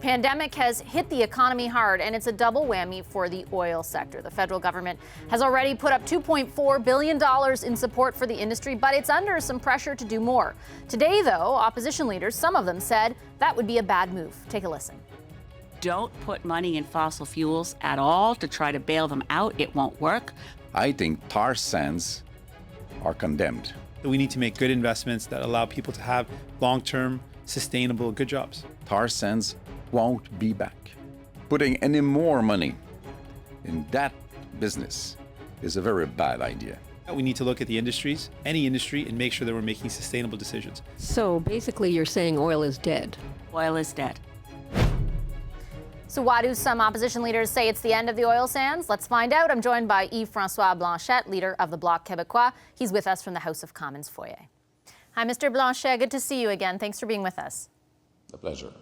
pandemic has hit the economy hard, and it's a double whammy for the oil sector. The federal government has already put up $2.4 billion in support for the industry, but it's under some pressure to do more. Today, though, opposition leaders, some of them said that would be a bad move. Take a listen. Don't put money in fossil fuels at all to try to bail them out. It won't work. I think tar sands are condemned. We need to make good investments that allow people to have long-term, sustainable, good jobs. Tar sands won't be back. Putting any more money in that business is a very bad idea. We need to look at the industries, any industry, and make sure that we're making sustainable decisions. So basically you're saying oil is dead. Oil is dead. So why do some opposition leaders say it's the end of the oil sands? Let's find out. I'm joined by Yves-François Blanchet, leader of the Bloc Québécois. He's with us from the House of Commons foyer. Hi, Mr. Blanchet. Good to see you again. Thanks for being with us. A pleasure.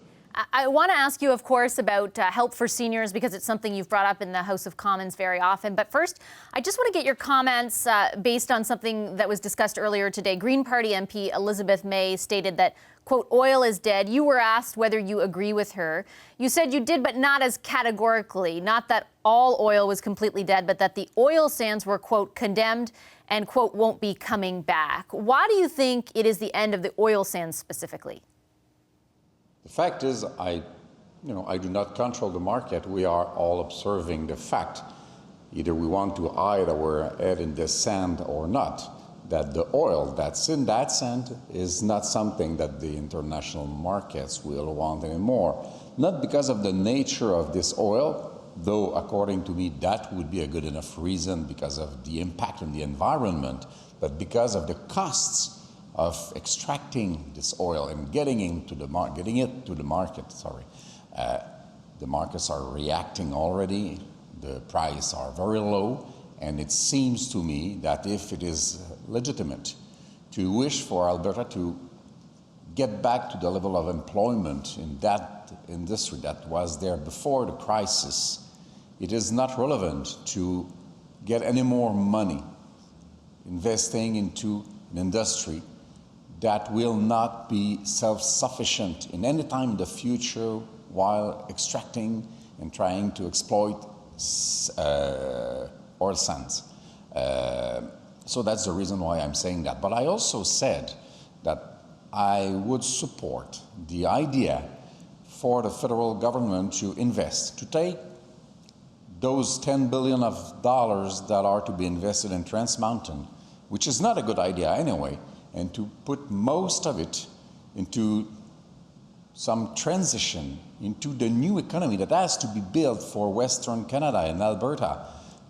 I want to ask you, of course, about help for seniors, because it's something you've brought up in the House of Commons very often. But first, I just want to get your comments based on something that was discussed earlier today. Green Party MP Elizabeth May stated that, quote, oil is dead. You were asked whether you agree with her. You said you did, but not as categorically, not that all oil was completely dead, but that the oil sands were, quote, condemned and, quote, won't be coming back. Why do you think it is the end of the oil sands specifically? The fact is, I do not control the market. We are all observing the fact. Either we want to hide our head in the sand or not, that the oil that's in that sand is not something that the international markets will want anymore. Not because of the nature of this oil, though according to me that would be a good enough reason because of the impact on the environment, but because of the costs of extracting this oil and getting it to the market. The markets are reacting already. The prices are very low, and it seems to me that if it is legitimate to wish for Alberta to get back to the level of employment in that industry that was there before the crisis, it is not relevant to get any more money investing into an industry that will not be self-sufficient in any time in the future while extracting and trying to exploit oil sands. So that's the reason why I'm saying that. But I also said that I would support the idea for the federal government to invest, to take those $10 billion that are to be invested in Trans Mountain, which is not a good idea anyway, and to put most of it into some transition into the new economy that has to be built for Western Canada and Alberta,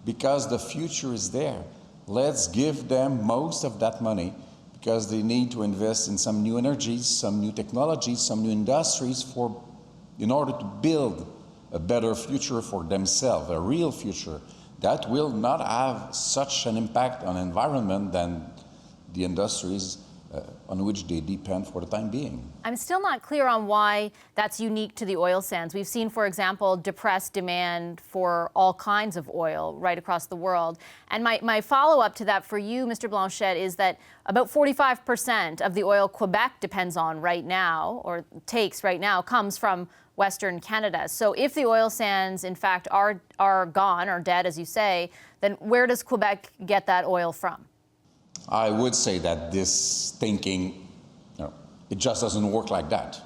because the future is there. Let's give them most of that money, because they need to invest in some new energies, some new technologies, some new industries in order to build a better future for themselves, a real future that will not have such an impact on the environment than the industries on which they depend for the time being. I'm still not clear on why that's unique to the oil sands. We've seen, for example, depressed demand for all kinds of oil right across the world. And my follow-up to that for you, Mr. Blanchet, is that about 45% of the oil Quebec depends on right now, or takes right now, comes from Western Canada. So if the oil sands, in fact, are gone, or dead, as you say, then where does Quebec get that oil from? I would say that this thinking, it just doesn't work like that.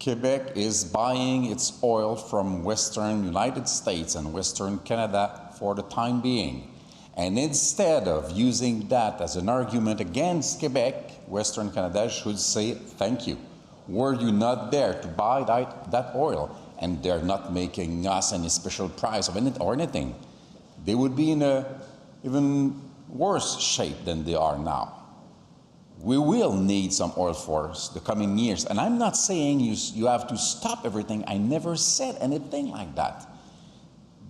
Quebec is buying its oil from Western United States and Western Canada for the time being. And instead of using that as an argument against Quebec, Western Canada should say, thank you. Were you not there to buy that oil? And they're not making us any special price of it or anything. They would be in a even worse shape than they are now. We will need some oil for the coming years. And I'm not saying you have to stop everything. I never said anything like that.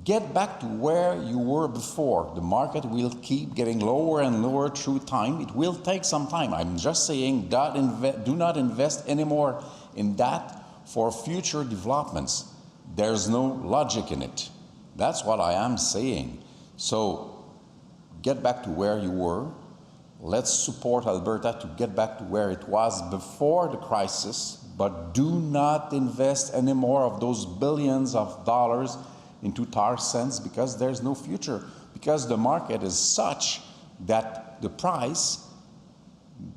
Get back to where you were before. The market will keep getting lower and lower through time. It will take some time. I'm just saying do not invest anymore in that for future developments. There's no logic in it. That's what I am saying. So get back to where you were. Let's support Alberta to get back to where it was before the crisis, but do not invest any more of those billions of dollars into tar sands because there's no future, because the market is such that the price,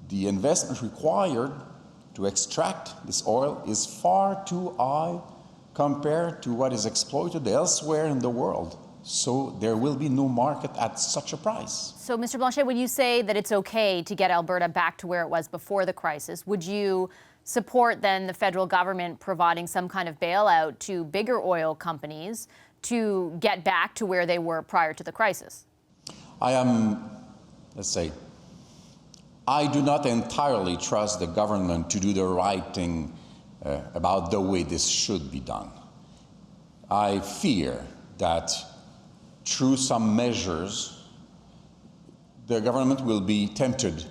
the investment required to extract this oil is far too high compared to what is exploited elsewhere in the world. So there will be no market at such a price. So, Mr. Blanchet, when you say that it's okay to get Alberta back to where it was before the crisis, would you support then the federal government providing some kind of bailout to bigger oil companies to get back to where they were prior to the crisis? I am, let's say, I do not entirely trust the government to do the right thing about the way this should be done. I fear that through some measures, the government will be tempted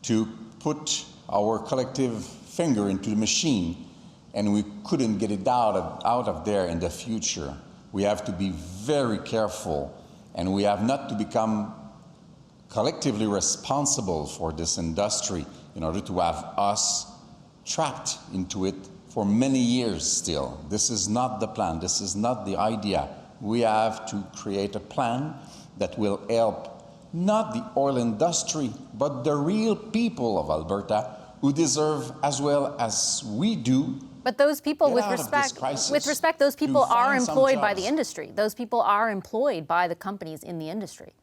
to put our collective finger into the machine, and we couldn't get it out of there in the future. We have to be very careful, and we have not to become collectively responsible for this industry in order to have us trapped into it for many years still. This is not the plan. This is not the idea. We have to create a plan that will help not the oil industry, but the real people of Alberta who deserve as well as we do. But those people, with respect, those people are employed by the industry. Those people are employed by the companies in the industry.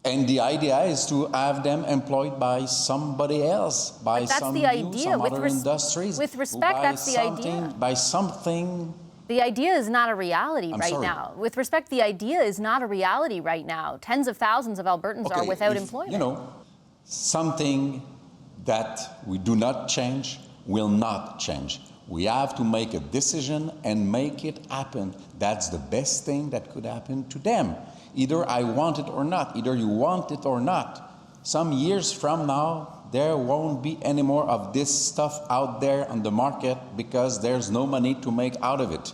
And the idea is to have them employed by somebody else, by some other industries. With respect, that's the idea. By something. The idea is not a reality now. With respect, the idea is not a reality right now. Tens of thousands of Albertans are without employment. You know, something that we do not change will not change. We have to make a decision and make it happen. That's the best thing that could happen to them. Either I want it or not, either you want it or not. Some years from now, there won't be any more of this stuff out there on the market because there's no money to make out of it.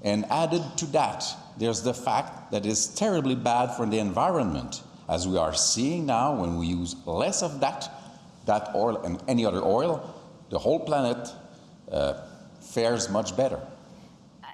And added to that, there's the fact that it's terribly bad for the environment, as we are seeing now when we use less of that oil and any other oil, the whole planet fares much better.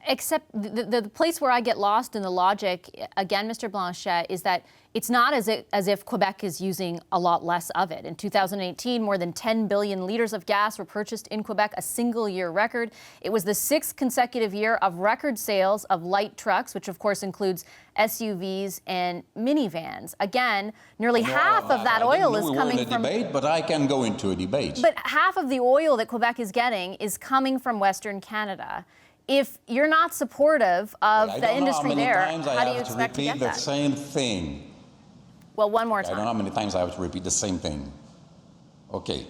Except the place where I get lost in the logic, again, Mr. Blanchet, is that it's not as if Quebec is using a lot less of it. In 2018, more than 10 billion litres of gas were purchased in Quebec, a single-year record. It was the 6th consecutive year of record sales of light trucks, which of course includes SUVs and minivans. Again, nearly half of that oil is coming from... debate, but I can go into a debate. But half of the oil that Quebec is getting is coming from Western Canada. If you're not supportive of the industry there, how do you expect to get that? I repeat the same thing. Well, one more time. I don't know how many times I have to repeat the same thing. Okay.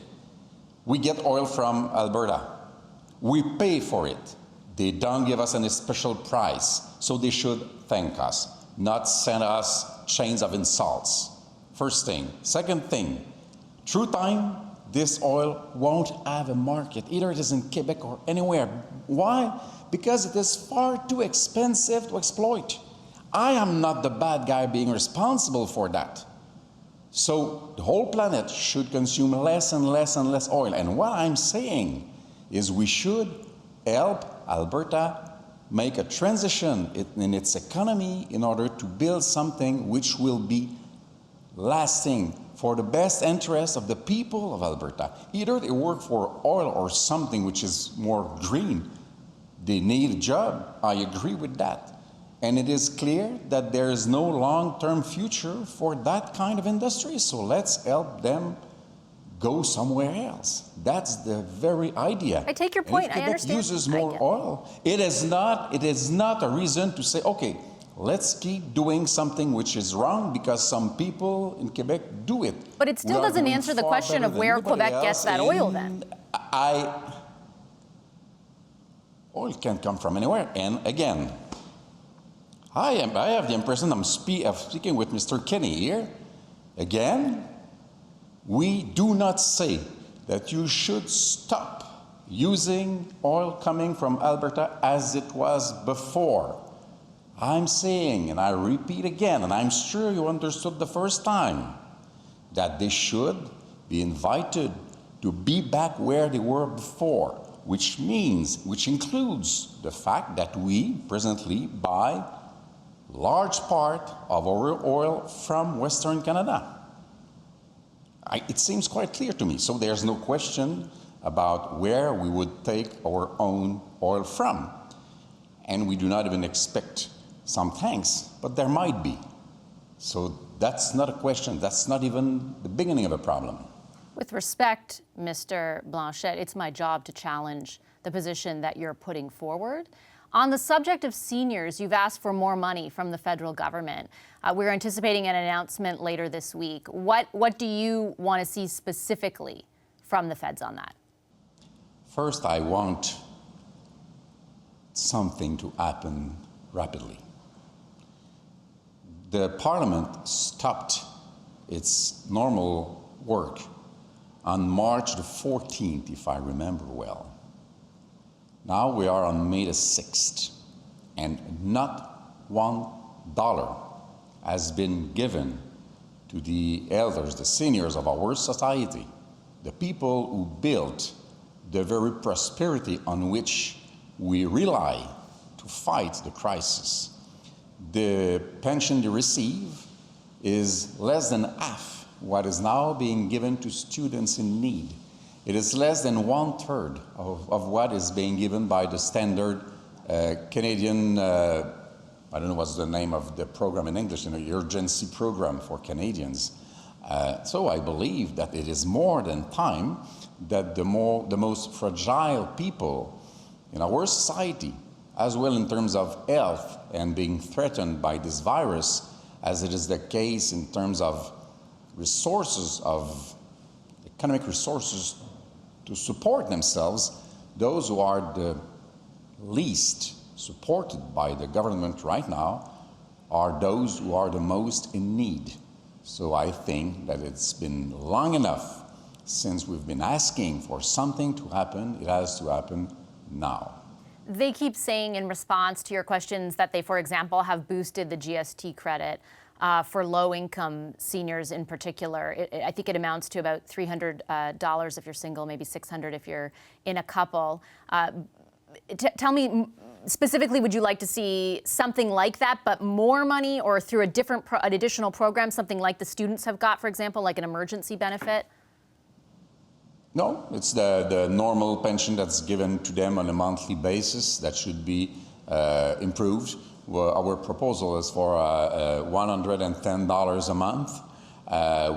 We get oil from Alberta. We pay for it. They don't give us any special price, so they should thank us, not send us chains of insults. First thing. Second thing, through time, this oil won't have a market. Either it is in Quebec or anywhere. Why? Because it is far too expensive to exploit. I am not the bad guy being responsible for that. So the whole planet should consume less and less and less oil. And what I'm saying is we should help Alberta make a transition in its economy in order to build something which will be lasting for the best interest of the people of Alberta. Either they work for oil or something which is more green. They need a job. I agree with that. And it is clear that there is no long-term future for that kind of industry. So let's help them go somewhere else. That's the very idea. I take your point. And if Quebec I understand. uses more oil, it is not a reason to say, okay, let's keep doing something which is wrong because some people in Quebec do it. But it still doesn't answer the question of where Quebec gets that oil then. Oil can come from anywhere. And again, I have the impression I'm speaking with Mr. Kenny here. Again, we do not say that you should stop using oil coming from Alberta as it was before. I'm saying, and I repeat again, and I'm sure you understood the first time, that they should be invited to be back where they were before. which includes the fact that we presently buy large part of our oil from Western Canada. It seems quite clear to me. So there's no question about where we would take our own oil from. And we do not even expect some tanks, but there might be. So that's not a question. That's not even the beginning of a problem. With respect, Mr. Blanchet, it's my job to challenge the position that you're putting forward. On the subject of seniors, you've asked for more money from the federal government. We're anticipating an announcement later this week. What do you want to see specifically from the feds on that? First, I want something to happen rapidly. The Parliament stopped its normal work on March the 14th, if I remember well. Now we are on May the 6th, and not $1 has been given to the elders, the seniors of our society, the people who built the very prosperity on which we rely to fight the crisis. The pension they receive is less than half what is now being given to students in need. It is less than 1/3 of what is being given by the standard Canadian, I don't know what's the name of the program in English, urgency program for Canadians. So I believe that it is more than time that the most fragile people in our society, as well in terms of health and being threatened by this virus, as it is the case in terms of resources, of economic resources to support themselves, those who are the least supported by the government right now are those who are the most in need. So I think that it's been long enough since we've been asking for something to happen. It has to happen now. They keep saying in response to your questions that they, for example, have boosted the GST credit for low-income seniors in particular. I think it amounts to about $300 if you're single, maybe $600 if you're in a couple. Tell me, specifically, would you like to see something like that, but more money, or through an additional program, something like the students have got, for example, like an emergency benefit? No, it's the normal pension that's given to them on a monthly basis that should be improved. Well, our proposal is for $110 a month,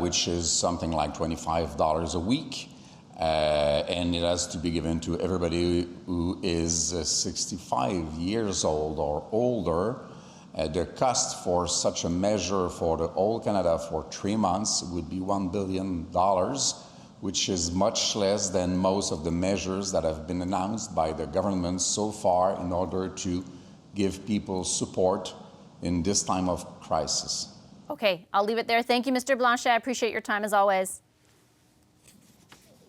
which is something like $25 a week. And it has to be given to everybody who is 65 years old or older. The cost for such a measure for the whole Canada for 3 months would be $1 billion, which is much less than most of the measures that have been announced by the government so far in order to give people support in this time of crisis. Okay, I'll leave it there. Thank you, Mr. Blanchet. I appreciate your time as always.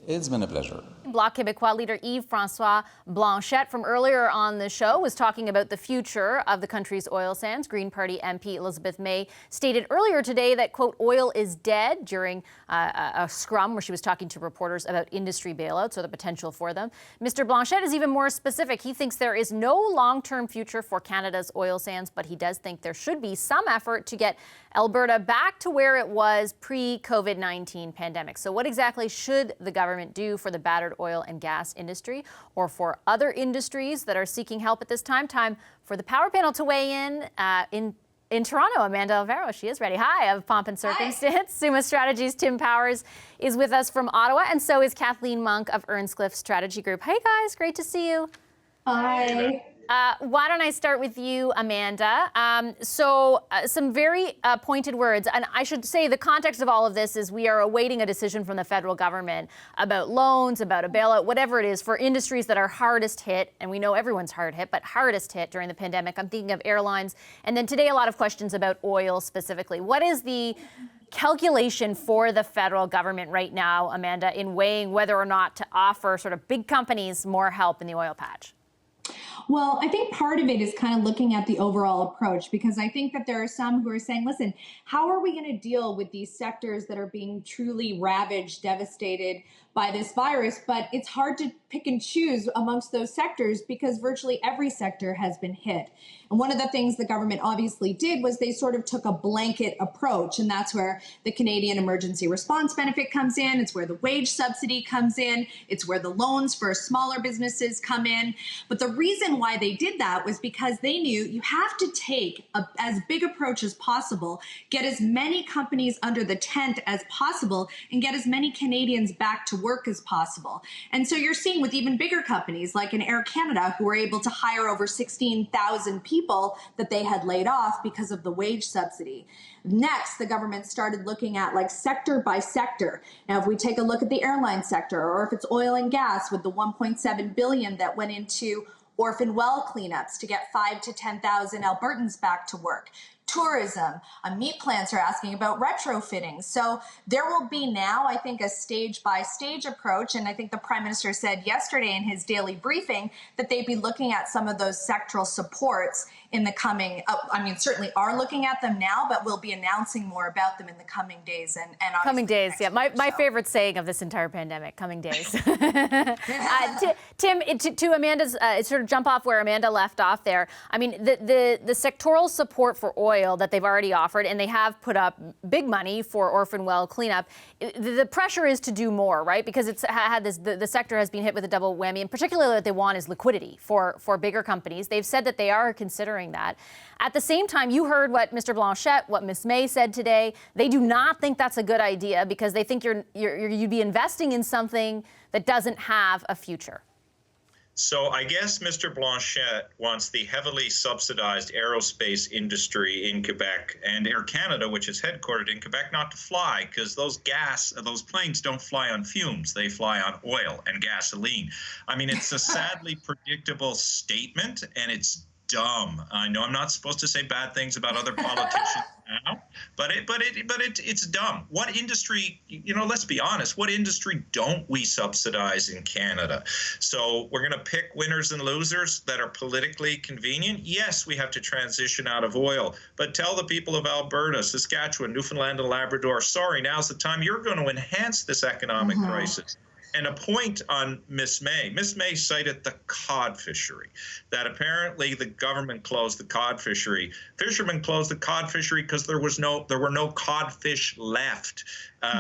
It's been a pleasure. Bloc Québécois leader Yves-François Blanchet from earlier on the show was talking about the future of the country's oil sands. Green Party MP Elizabeth May stated earlier today that, quote, oil is dead during a scrum where she was talking to reporters about industry bailouts or the potential for them. Mr. Blanchet is even more specific. He thinks there is no long-term future for Canada's oil sands, but he does think there should be some effort to get Alberta back to where it was pre-COVID-19 pandemic. So what exactly should the government do for the battered oil and gas industry, or for other industries that are seeking help at this time? Time for the power panel to weigh in Toronto. Amanda Alvaro, she is ready. Hi, of Pomp and Circumstance. Summa Strategies' Tim Powers is with us from Ottawa, and so is Kathleen Monk of Earnscliffe Strategy Group. Hey guys, great to see you. Hi. Why don't I start with you, Amanda? Some very pointed words. And I should say the context of all of this is we are awaiting a decision from the federal government about loans, about a bailout, whatever it is, for industries that are hardest hit. And we know everyone's hard hit, but hardest hit during the pandemic. I'm thinking of airlines. And then today, a lot of questions about oil specifically. What is the calculation for the federal government right now, Amanda, in weighing whether or not to offer sort of big companies more help in the oil patch? Well, I think part of it is kind of looking at the overall approach, because I think that there are some who are saying, listen, how are we going to deal with these sectors that are being truly ravaged, devastated by this virus? But it's hard to pick and choose amongst those sectors because virtually every sector has been hit. And one of the things the government obviously did was they sort of took a blanket approach, and that's where the Canadian Emergency Response Benefit comes in. It's where the wage subsidy comes in. It's where the loans for smaller businesses come in. But the reason why they did that was because they knew you have to take as big approach as possible, get as many companies under the tent as possible, and get as many Canadians back to work as possible. And so you're seeing with even bigger companies like in Air Canada, who were able to hire over 16,000 people that they had laid off because of the wage subsidy. Next, the government started looking at like sector by sector. Now, if we take a look at the airline sector, or if it's oil and gas with the $1.7 billion that went into orphan well cleanups to get 5,000 to 10,000 Albertans back to work. Tourism, meat plants are asking about retrofitting. So there will be now, I think, a stage-by-stage approach. And I think the Prime Minister said yesterday in his daily briefing that they'd be looking at some of those sectoral supports in the coming, certainly are looking at them now, but we'll be announcing more about them in the coming days. And coming days, yeah. My favorite saying of this entire pandemic, coming days. Tim, to Amanda's, sort of jump off where Amanda left off there. I mean, the sectoral support for oil that they've already offered, and they have put up big money for orphan well cleanup. The pressure is to do more, right? Because it's had this, the sector has been hit with a double whammy, and particularly what they want is liquidity for bigger companies. They've said that they are considering that. At the same time, you heard what Mr. Blanchet, what Ms. May said today. They do not think that's a good idea because they think you'd be investing in something that doesn't have a future. So I guess Mr. Blanchet wants the heavily subsidized aerospace industry in Quebec and Air Canada, which is headquartered in Quebec, not to fly because those planes don't fly on fumes. They fly on oil and gasoline. I mean, it's a sadly predictable statement, and it's dumb. I know I'm not supposed to say bad things about other politicians now, but it's dumb. What industry, let's be honest, what industry don't we subsidize in Canada? So we're going to pick winners and losers that are politically convenient. Yes, we have to transition out of oil, but tell the people of Alberta, Saskatchewan, Newfoundland and Labrador, sorry, now's the time. You're going to enhance this economic crisis. And a point on Miss May. Miss May cited the cod fishery, that apparently the government closed the cod fishery. Fishermen closed the cod fishery because there were no codfish left.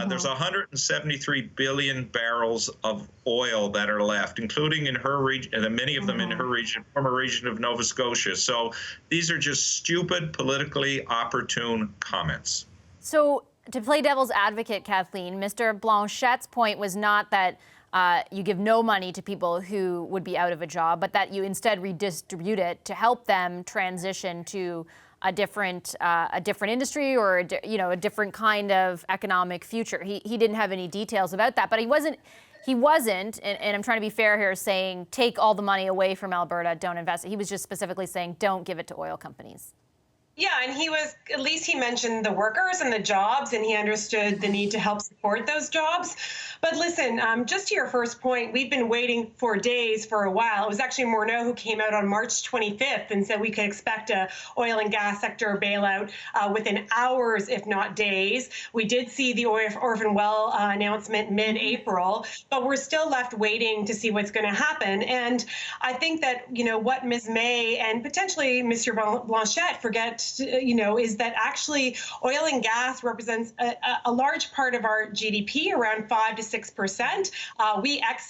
There's 173 billion barrels of oil that are left, including in her region, and many of them in her region, former region of Nova Scotia. So these are just stupid, politically opportune comments. So, to play devil's advocate, Kathleen, Mr. Blanchet's point was not that you give no money to people who would be out of a job, but that you instead redistribute it to help them transition to a different industry or a different kind of economic future. He didn't have any details about that, but he wasn't, and I'm trying to be fair here, saying take all the money away from Alberta, don't invest it. He was just specifically saying don't give it to oil companies. Yeah, and at least he mentioned the workers and the jobs, and he understood the need to help support those jobs. But listen, just to your first point, we've been waiting for days for a while. It was actually Morneau who came out on March 25th and said we could expect a oil and gas sector bailout within hours, if not days. We did see the orphan well announcement mid-April, but we're still left waiting to see what's going to happen. And I think that, what Ms. May and potentially Mr. Blanchet forget is that actually oil and gas represents a large part of our GDP, around 5 to 6%.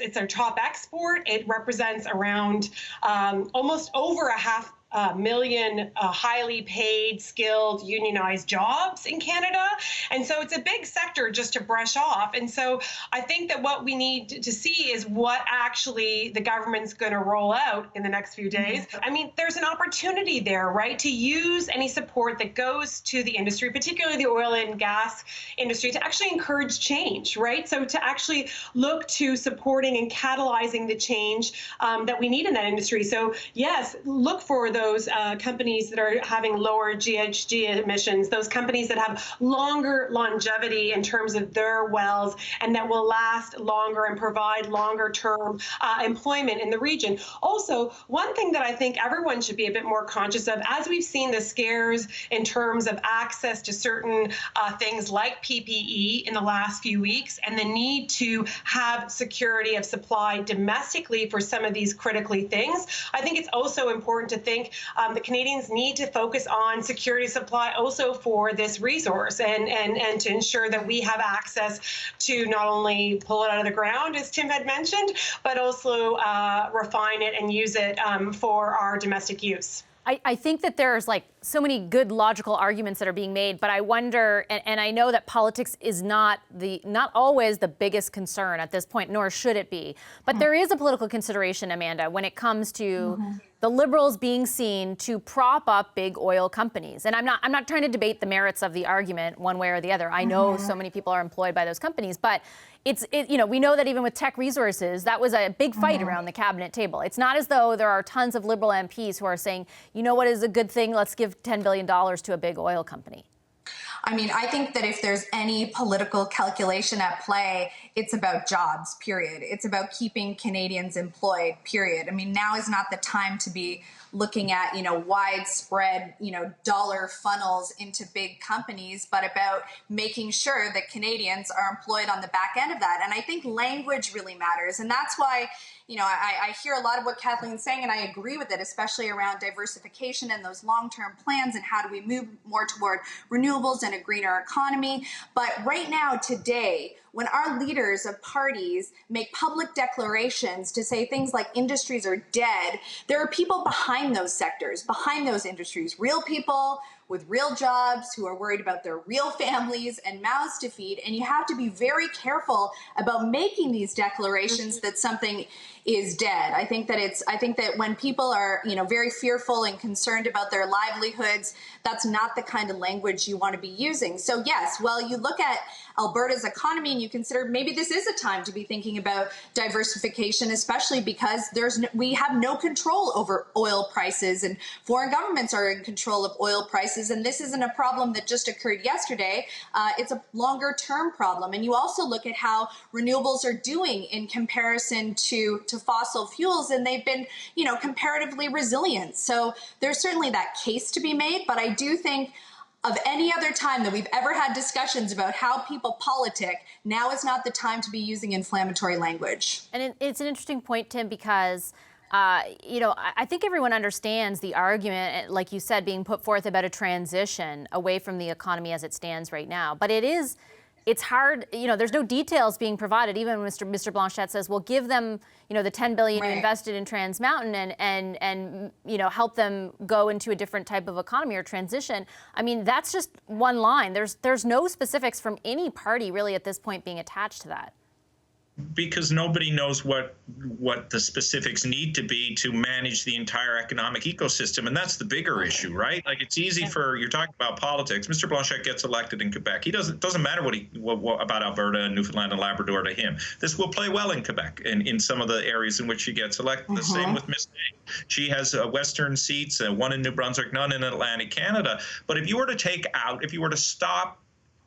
It's our top export. It represents around almost over 500,000 highly paid, skilled, unionized jobs in Canada. And so it's a big sector just to brush off. And so I think that what we need to see is what actually the government's going to roll out in the next few days. I mean, there's an opportunity there, right, to use any support that goes to the industry, particularly the oil and gas industry, to actually encourage change, right? So to actually look to supporting and catalyzing the change that we need in that industry. So yes, look for those companies that are having lower GHG emissions, those companies that have longer longevity in terms of their wells and that will last longer and provide longer term employment in the region. Also, one thing that I think everyone should be a bit more conscious of, as we've seen the scares in terms of access to certain things like PPE in the last few weeks and the need to have security of supply domestically for some of these critically things, I think it's also important to think the Canadians need to focus on security of supply also for this resource and to ensure that we have access to not only pull it out of the ground, as Tim had mentioned, but also refine it and use it for our domestic use. I think that there's like so many good logical arguments that are being made, but I wonder, and I know that politics is not always the biggest concern at this point, nor should it be. But there is a political consideration, Amanda, when it comes to the Liberals being seen to prop up big oil companies. And I'm not trying to debate the merits of the argument one way or the other. I know so many people are employed by those companies, but we know that even with Teck Resources, that was a big fight around the cabinet table. It's not as though there are tons of Liberal MPs who are saying, you know what is a good thing, let's give $10 billion to a big oil company. I mean, I think that if there's any political calculation at play, it's about jobs, period. It's about keeping Canadians employed, period. I mean, now is not the time to be looking at, widespread, dollar funnels into big companies, but about making sure that Canadians are employed on the back end of that. And I think language really matters. And that's why, I hear a lot of what Kathleen's saying, and I agree with it, especially around diversification and those long-term plans and how do we move more toward renewables and a greener economy. But right now, today, when our leaders of parties make public declarations to say things like industries are dead, there are people behind those sectors, behind those industries, real people with real jobs who are worried about their real families and mouths to feed. And you have to be very careful about making these declarations that something is dead. I think that when people are, very fearful and concerned about their livelihoods, that's not the kind of language you want to be using. So yes, well, you look at Alberta's economy and you consider maybe this is a time to be thinking about diversification, especially because we have no control over oil prices and foreign governments are in control of oil prices. And this isn't a problem that just occurred yesterday. It's a longer term problem. And you also look at how renewables are doing in comparison to fossil fuels, and they've been, comparatively resilient. So there's certainly that case to be made, but I do think of any other time that we've ever had discussions about how people politic, now is not the time to be using inflammatory language. And it's an interesting point, Tim, because I think everyone understands the argument, like you said, being put forth about a transition away from the economy as it stands right now. But it's hard, there's no details being provided. Even when Mr. Blanchet says, well, give them, the $10 billion you invested in Trans Mountain and help them go into a different type of economy or transition. I mean, that's just one line. There's no specifics from any party really at this point being attached to that. Because nobody knows what the specifics need to be to manage the entire economic ecosystem, and that's the bigger issue, right? Like, it's easy you're talking about politics. Mr. Blanchet gets elected in Quebec. He doesn't matter what about Alberta and Newfoundland and Labrador to him. This will play well in Quebec and in some of the areas in which she gets elected. The same with Miss Day. She has Western seats, one in New Brunswick, none in Atlantic Canada. But if you were to stop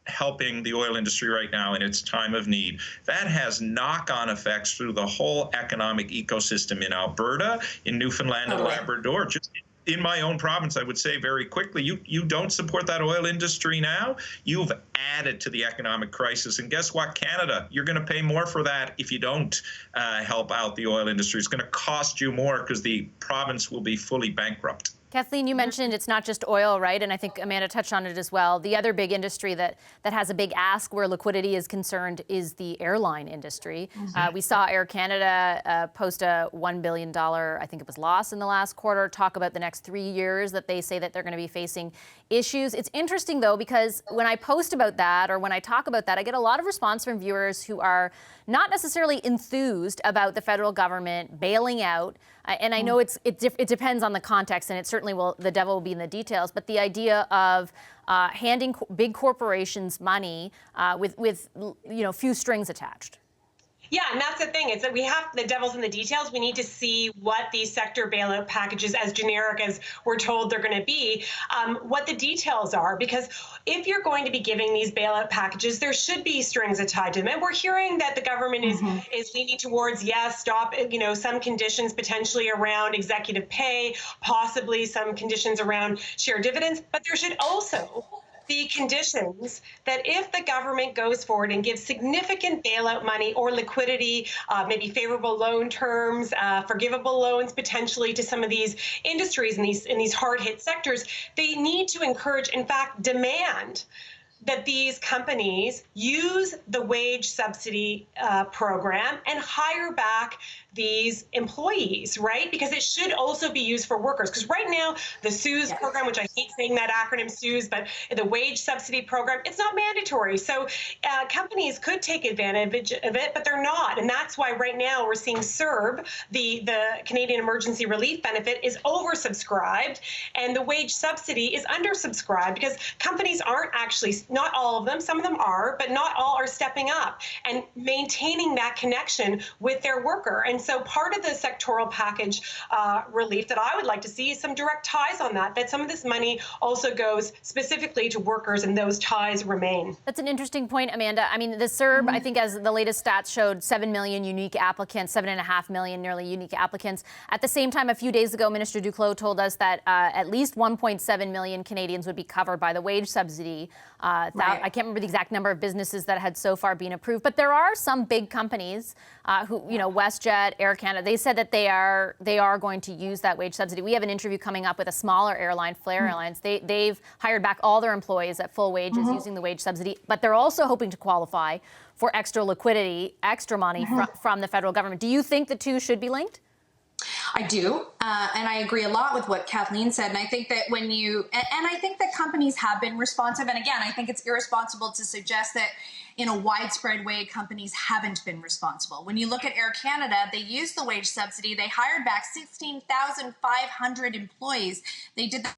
helping the oil industry right now in its time of need, that has knock-on effects through the whole economic ecosystem in Alberta, in Newfoundland and Labrador. Just in my own province, I would say very quickly, you don't support that oil industry now, you've added to the economic crisis. And guess what, Canada? You're going to pay more for that if you don't help out the oil industry. It's going to cost you more because the province will be fully bankrupt. Kathleen, you mentioned it's not just oil, right? And I think Amanda touched on it as well. The other big industry that has a big ask where liquidity is concerned is the airline industry. We saw Air Canada post a $1 billion, I think it was, loss in the last quarter, talk about the next 3 years that they say that they're going to be facing issues. It's interesting, though, because when I post about that or when I talk about that, I get a lot of response from viewers who are not necessarily enthused about the federal government bailing out. And I know it depends on the context, and it certainly will. The devil will be in the details. But the idea of handing big corporations money with few strings attached. Yeah, and that's the thing, is that we have the devil's in the details. We need to see what these sector bailout packages, as generic as we're told they're going to be, what the details are. Because if you're going to be giving these bailout packages, there should be strings attached to them. And we're hearing that the government is leaning towards, yes, stop, some conditions potentially around executive pay, possibly some conditions around share dividends, but there should also be conditions that if the government goes forward and gives significant bailout money or liquidity, maybe favorable loan terms, forgivable loans potentially to some of these industries in these hard-hit sectors, they need to encourage, in fact, demand that these companies use the wage subsidy program and hire back these employees, right? Because it should also be used for workers. Because right now, the CEWS program, which I hate saying that acronym CEWS, but the wage subsidy program, it's not mandatory. So companies could take advantage of it, but they're not. And that's why right now we're seeing CERB, the Canadian Emergency Relief Benefit, is oversubscribed, and the wage subsidy is undersubscribed because companies aren't actually, not all of them, some of them are, but not all are stepping up and maintaining that connection with their worker. And so part of the sectoral package relief that I would like to see is some direct ties on that some of this money also goes specifically to workers and those ties remain. That's an interesting point, Amanda. I mean, the CERB, I think as the latest stats showed, 7 million unique applicants, 7.5 million nearly unique applicants. At the same time, a few days ago, Minister Duclos told us that at least 1.7 million Canadians would be covered by the wage subsidy. I can't remember the exact number of businesses that had so far been approved, but there are some big companies who, WestJet, Air Canada, they said that they are going to use that wage subsidy. We have an interview coming up with a smaller airline, Flair Airlines. They've hired back all their employees at full wages using the wage subsidy, but they're also hoping to qualify for extra liquidity, extra money from the federal government. Do you think the two should be linked? I do, and I agree a lot with what Kathleen said. And I think that I think that companies have been responsive. And again, I think it's irresponsible to suggest that in a widespread way, companies haven't been responsible. When you look at Air Canada, they used the wage subsidy. They hired back 16,500 employees. They did that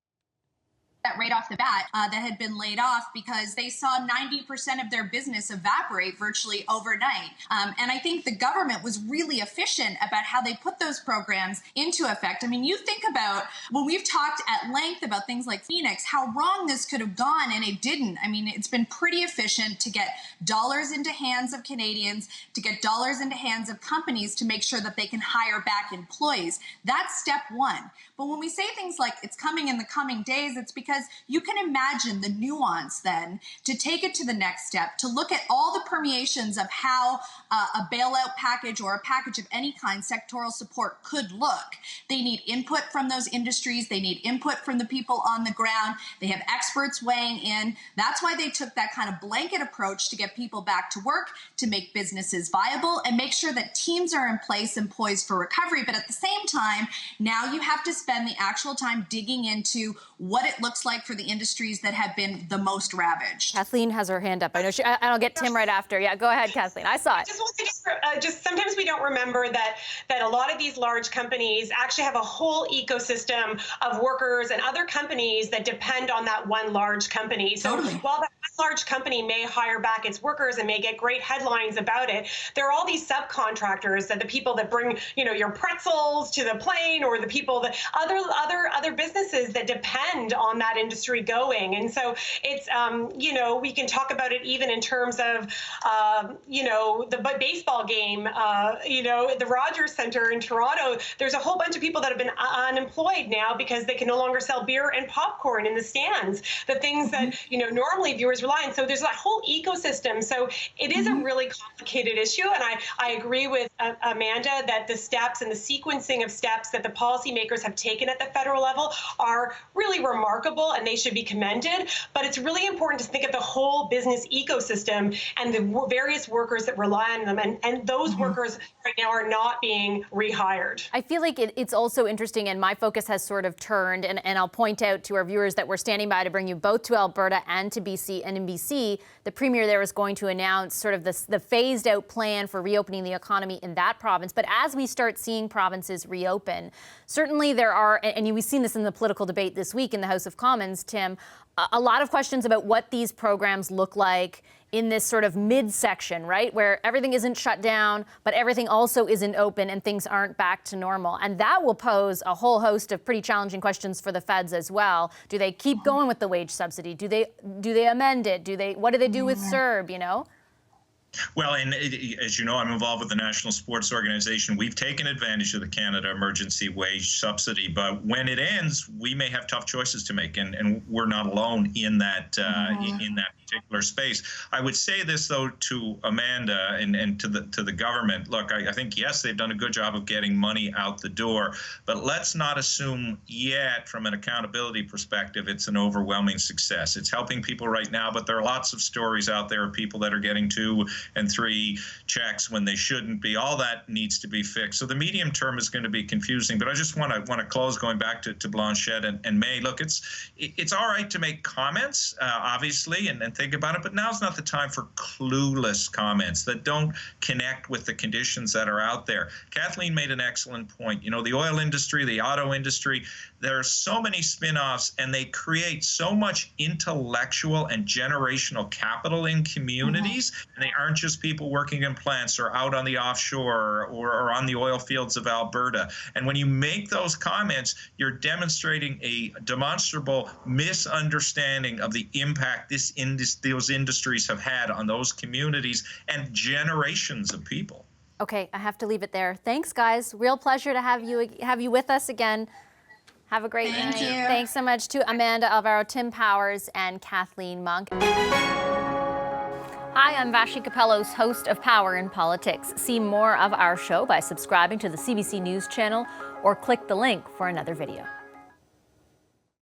right off the bat that had been laid off because they saw 90% of their business evaporate virtually overnight. And I think the government was really efficient about how they put those programs into effect. I mean, you think about when we've talked at length about things like Phoenix, how wrong this could have gone, and it didn't. I mean, it's been pretty efficient to get dollars into hands of Canadians, to get dollars into hands of companies to make sure that they can hire back employees. That's step one. But when we say things like it's coming in the coming days, it's because you can imagine the nuance then to take it to the next step, to look at all the permeations of how a bailout package or a package of any kind, sectoral support, could look. They need input from those industries. They need input from the people on the ground. They have experts weighing in. That's why they took that kind of blanket approach to get people back to work, to make businesses viable, and make sure that teams are in place and poised for recovery. But at the same time, now you have to spend the actual time digging into what it looks like for the industries that have been the most ravaged. Kathleen has her hand up. I know I'll get Tim right after. Yeah, go ahead, Kathleen. I saw it. Just sometimes we don't remember that a lot of these large companies actually have a whole ecosystem of workers and other companies that depend on that one large company. So while that large company may hire back its workers and may get great headlines about it, there are all these subcontractors, that the people that bring, your pretzels to the plane, or the people that other businesses that depend on that industry going. And so it's, we can talk about it even in terms of, the baseball game, the Rogers Centre in Toronto. There's a whole bunch of people that have been unemployed now because they can no longer sell beer and popcorn in the stands, the things that, normally viewers rely on. So there's that whole ecosystem. So it is a really complicated issue. And I agree with Amanda that the steps and the sequencing of steps that the policymakers have taken at the federal level are really remarkable, and they should be commended. But it's really important to think of the whole business ecosystem and the various workers that rely on them. And those workers right now are not being rehired. I feel like it's also interesting, and my focus has sort of turned, and I'll point out to our viewers that we're standing by to bring you both to Alberta and to BC. And in BC, the Premier there is going to announce sort of the phased out plan for reopening the economy in that province. But as we start seeing provinces reopen, certainly there are, and we've seen this in the political debate this week in the House of Commons, Tim, a lot of questions about what these programs look like in this sort of midsection, right, where everything isn't shut down, but everything also isn't open and things aren't back to normal. And that will pose a whole host of pretty challenging questions for the feds as well. Do they keep going with the wage subsidy? Do they amend it? What do they do with CERB, you know? Well, and as you know, I'm involved with the National Sports Organization. We've taken advantage of the Canada Emergency Wage Subsidy, but when it ends, we may have tough choices to make, and we're not alone in that in that particular space. I would say this though to Amanda and to the government. Look, I think yes, they've done a good job of getting money out the door, but let's not assume yet, from an accountability perspective, it's an overwhelming success. It's helping people right now, but there are lots of stories out there of people that are getting 2 and 3 checks when they shouldn't be. All that needs to be fixed. So the medium term is going to be confusing. But I just want to close going back to Blanchet and May. Look, it's all right to make comments, obviously, and think about it. But now's not the time for clueless comments that don't connect with the conditions that are out there. Kathleen made an excellent point. You know, the oil industry, the auto industry, there are so many spin-offs, and they create so much intellectual and generational capital in communities, and they aren't just people working in plants or out on the offshore or on the oil fields of Alberta. And when you make those comments, you're demonstrating a demonstrable misunderstanding of the impact those industries have had on those communities and generations of people. Okay, I have to leave it there. Thanks, guys. Real pleasure to have you with us again. Have a great night. Thanks so much to Amanda Alvaro, Tim Powers, and Kathleen Monk. Hi, I'm Vashi Capellos, host of Power in Politics. See more of our show by subscribing to the CBC News channel or click the link for another video.